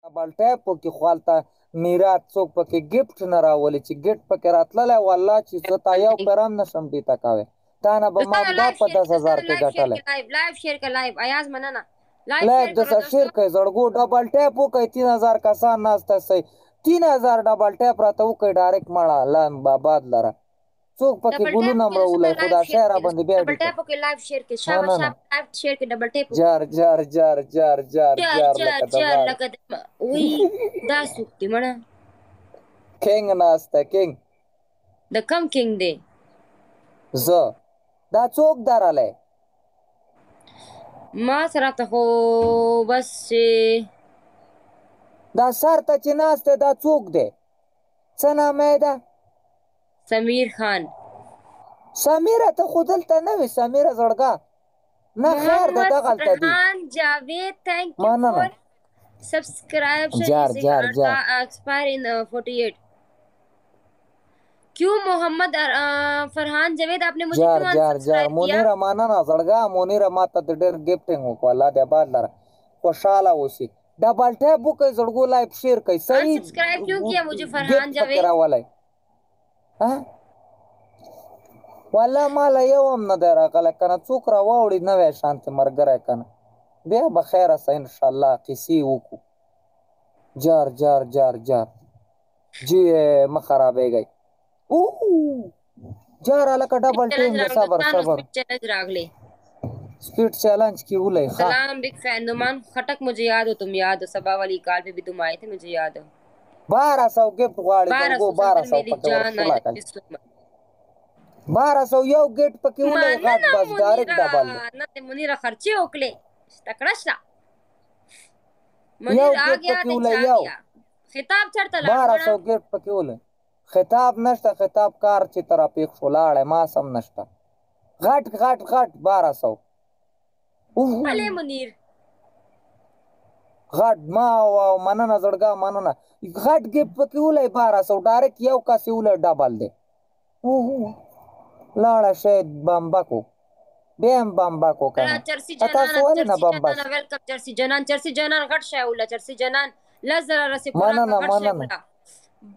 ډبل ټیپو کې خو هلته میرات څوک پکې ګفټ نه راولي چې ګفټ پکې راتللی والله چې زه تا یو پیر هم نشم ډیته کوی تا نه به ما دا په 10,000 کې ګټلی لایو شیر که لایو ایاز مننه لایف دسه شیر کوي زړګو ډبل ټیپ وکړئ 3000 کسان ناسته سئ 3000 ډبل ټیپ راته وکړئ ډایرکټ مړه لام باباد لره څوک پکې ګلونه مړولی خو دا شی راباندې بیا ډبل ټیپ وکړئ لایو شیر کې شابه شابه لایو شیر کې ډبل ټیپ جار جار جار جار جار جار لکه د وی دا څوک دی مړه کینګ ناسته کینګ د کم کینګ دی زه دا څوک درلی ما سره ته خو بس دا سر ته چې ناست دی دا څوک دی څه نامه ده سمیر خان سمیره ته خو دلته نه وې سمیره زړګه نه خیر ده دغلته دي فرحان جاوید thank you for subscription expire in 48 क्यों मोहम्मद फरहान जावेद आपने मुझे جار جار جار منیره مننه زړګه منیره ماته د ډېر ګفټینګ وکړه الله دې آباد لره خوشحاله اوسي ډبل ټیپ وکړئ زړګو لایف شیر کوئ صحیح سبسکرایب کیوں کیا مجھے فرحان جاوید راولی والله ماله یو هم نه دی راغلی که نه څوک راواوړي نوی شانتې ملګری که نه بیا به خیره سه انشاءالله قیسې وکړو جار جار جار جار جی مه خرابېږئ جار هلکه ډبل ټیم دی صبر صبر स्पीड चैलेंज की उलय सलाम बिग फैन नुमान खटक मुझे याद हो तुम याद हो सबा वाली कॉल पे भी तुम आए थे मुझे याद हो 1200 गिफ्ट वाली को 1200 पके वरला का 1200 یو गिफ्ट पके उलय غات बस डायरेक्ट डबल न ते मुनीरा खर्चे ओकले तकड़ाशा मुनीर आ गया ते जा खिताब चढ़ता 1200 गिफ्ट पके उलय खिताब नشته खिताब کار چې تر پیښ ولاړ ما سم نشته غټ غټ غټ 1200 अले मुनीर غټ ما او مننه زړګا مننه غټ ګپ پکې ولې 1200 ډایرکټ یو کس ولې ډبل دی لاړه شه بمبکو بیم بمبکو کنه تاسو ولې نه بمبک ویلکم چرسی جنان غټ شه ولا چرسی جنان لزر رسې مننه مننه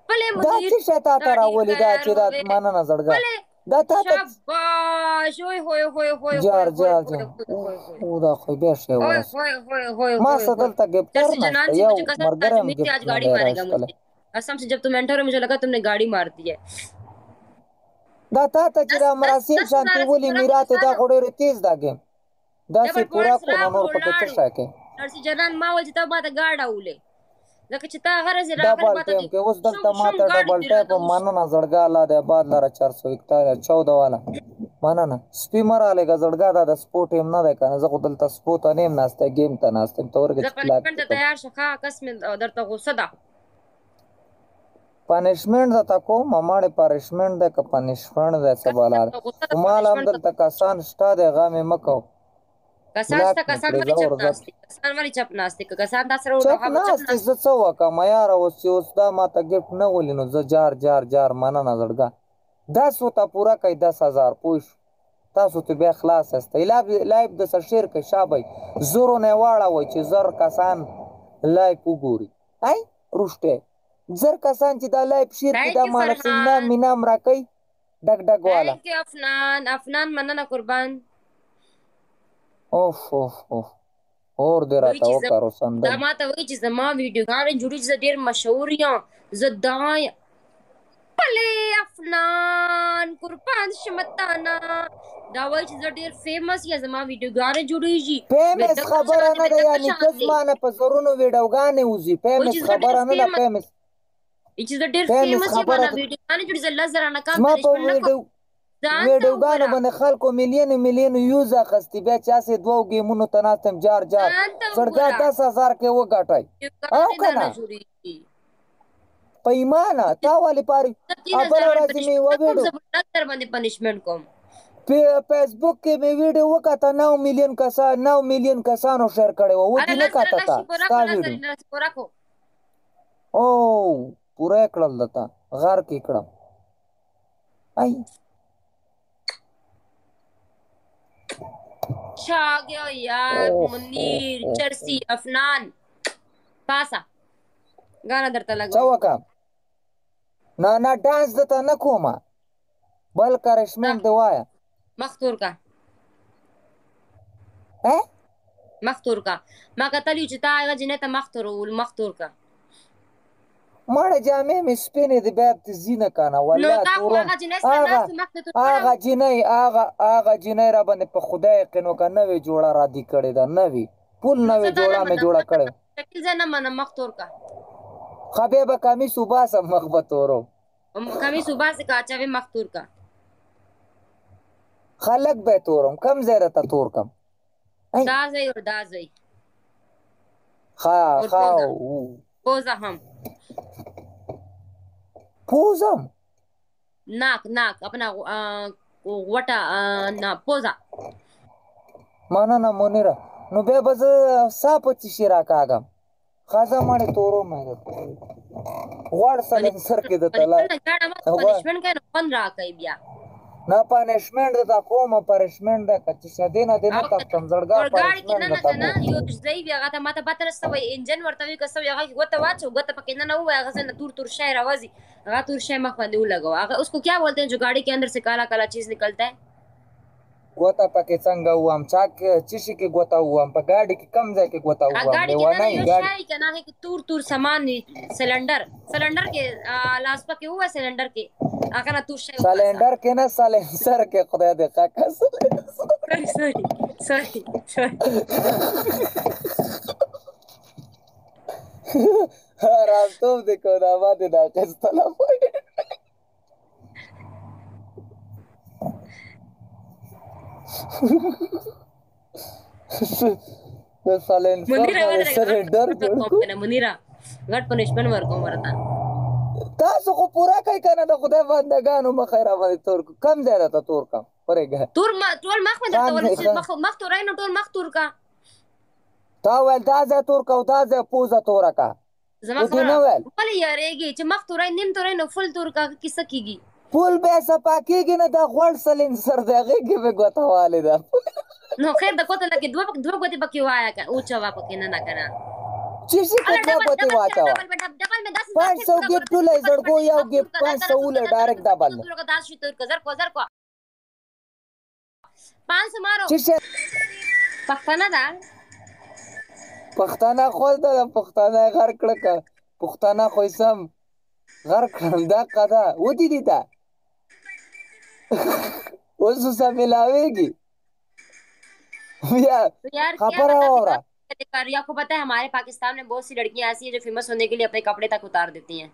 بلې دا چې شتا تر ولې دا چې دا مننه زړګا دا تا شاباش وای هوی هوی هوی جار جار جار او دا خو به شه ما सदलता गिफ्टर ना यो मर्दर हम गिफ्ट आज गाड़ी मारेगा मुझे कसम से जब तुम एंटर हो मुझे लगा तुमने गाड़ी मार दी है دا تا ته چې دا مراسم شانتي ولي میراته دا غوړې تیز دا گیم دا سي پورا کو نور پکې څه شاکه نرسي جنان ما ول چې ته ما ته گاډه ولې لکه چې تا غره زه ډبل ټیپ کې اوس دلته ماته ډبل ټیپ مننه زړګا الله دې آباد لره 414 والا مننه سپیمر आले کا زړګا دا د سپورټ هم نه ده کنه زه خو دلته سپورټ نیم ناشته گیم ته ناشته تورګه پنشمنت تیار شخه قسم درته غوسه ده پنشمنت دا کو مماړه پنشمنت ده که پنشمنت ده سبالار مال هم دلته کسان شته ده غامه مکو کسان ولی چپ ناستی کسان تاسو ورو چپ ناستی زه څه وکم یار اوس دا ماته ګفټ نه ولینو زه جار جار جار مننه زړګا 10 ته پورا کوي 10000 پوش تاسو ته بیا خلاص است لایف د شیر کې شابه زورو نه واړه وای چې زر کسان لایف وګوري ay روشته زر کسان چې دا لایف شیر کې دا مالکینا مینام راکې ډګ ډګ والا افنان مننه قربان اوف اوف اوف اور دې راته وکړو سند دا ماته وایي چې زما ویډیوګانې جوړې چې ډېر مشهور یم زه دا بلې افنان قربان شمتانا دا وایي چې زه ډېر فیمس یم زما ویډیوګانې جوړېږي فیمس خبره نه ده یعنی کزمانه په زرونو ویډیوګانې وځي فیمس خبره نه ده فیمس چې زه ډېر فیمس یم زما ویډیوګانې جوړې زه لزر نه کم ویډیوګانو باندې خلکو میلیون یوز اخستي بیا چې اسې دوه گیمونو ته ناستم جار جار زړګا 10000 کې وګټای او کنه پیمانه تا والی پاری ابل ورځ می و ویډیو تر باندې پنیشمنت کوم فیسبوک کې می ویډیو وکړه 9 میلیون کسانو شیر کړي وو دې نه کاته تا ویډیو او پورا کړل دتا غار کې کړم ay छा गया यार मुनीर चरसी अफनान पासा غانا درته څه لګوم وکړم نه ډانس درته نه کومه بل کرشمنټ دې وایه مخ تور کا مخ تور کا ما کتلی چې تا هغه جنې ته مخ تور کا مړه جامې مې سپینې دي بیا ته ځینه که نه نو والله تا خو تورم هغه جنې سره ناستې مخ ته تور هغه جنۍ هغه جنۍ را باندې په خدای یقین وکړه نوې جوړه رادي کړې ده نوې پول نوې جوړه مې جوړه کړې شکل زه نه منم مخ تور کا ښه بیا به کمیس وباسم مخ به تورم کمیس وباسې که اچوې مخ تور کا خلک به تورم کم ځای راته تور کم دا ځای اور دا ځای ښه پوزه هم پوزم नाक अपना वटा ना पोजा مننه منیره نو بیا به زه سا په چشي راکاږم ښځه مړې تورو مې غوړ سلنسر کې د تلا پنشمنټ کوي نو خوند راکوي بیا نه پنشمنټ د کومه پنشمنټ ده که چې شدې نه دې نه تختم زړګا پنشمنټ نه کنه یو ځای بیا هغه ته ماته پته نشته وای انجن ورته وي که څه وي هغه ګوته واچو ګوته پکې نه وای هغه نه تور شی راوځي هغه تور شی مخ باندې ولګاو هغه उसको क्या बोलते हैं जो गाड़ी के अंदर से काला काला चीज निकलता है ګوته پکې څنګه وام چا کې چشي کې ګوته وام په गाड़ी کې کم ځای کې ګوته وام गाड़ी के ना यो شی کنه ہے کہ تور सामान सिलेंडर के لاس پکې هوا सिलेंडर के هغه نه تور شی سلندر کې نه سلنسر کې خدای دې قاکا sorry راستوب دې کو دا باندې دا قسطلا پوي د سلندر منیرا غټ پنشمنټ ورکوم ورته تاسو خو پورا کوي کنه د خدای بندگانو مخیره باندې تور کم ځای راته تور کم پرېږه ټول مخ باندې مخ تورای نو ټول مخ تور کا تا ویل دا ځای تور کا او دا ځای پوزه توره کا زما خبره ولې یارېږي چې مخ تورای نیم تورای نو فل تور کا کیسه کیږي پول بیا صفا کېږي نه دا غوړ سلنسر دی هغې کې مې ګوته والې ده نو خیر د کوته لکه دوه ګوتې پکې وایا که اوچوه پکې نه که نه چیشي کې دوه ګوتې واچوه 500 ګیفټ ټولی زړګو یو ګیفټ 500 وله ډایرکټ ډبل دی 500 مارو پښتانه ده پښتانه خو ده پښتانه غر کړه که پښتانه خو سم غر کړم دا قده ودې دي ته اوس اوسه ملاویږي यार खबर हो रहा या को पता है हमारे पाकिस्तान में बहुत सी लड़कियां ऐसी हैं जो फेमस होने के लिए अपने कपड़े तक उतार देती हैं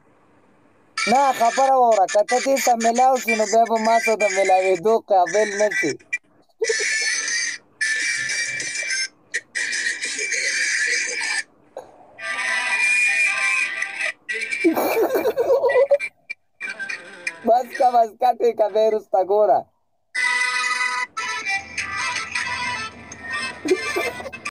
ना खबर हो रहा कते दी सब मिलाओ सुनो बेब मां तो मिलावे दो काबिल नहीं बस का ठीक है बेरुस्ता गोरा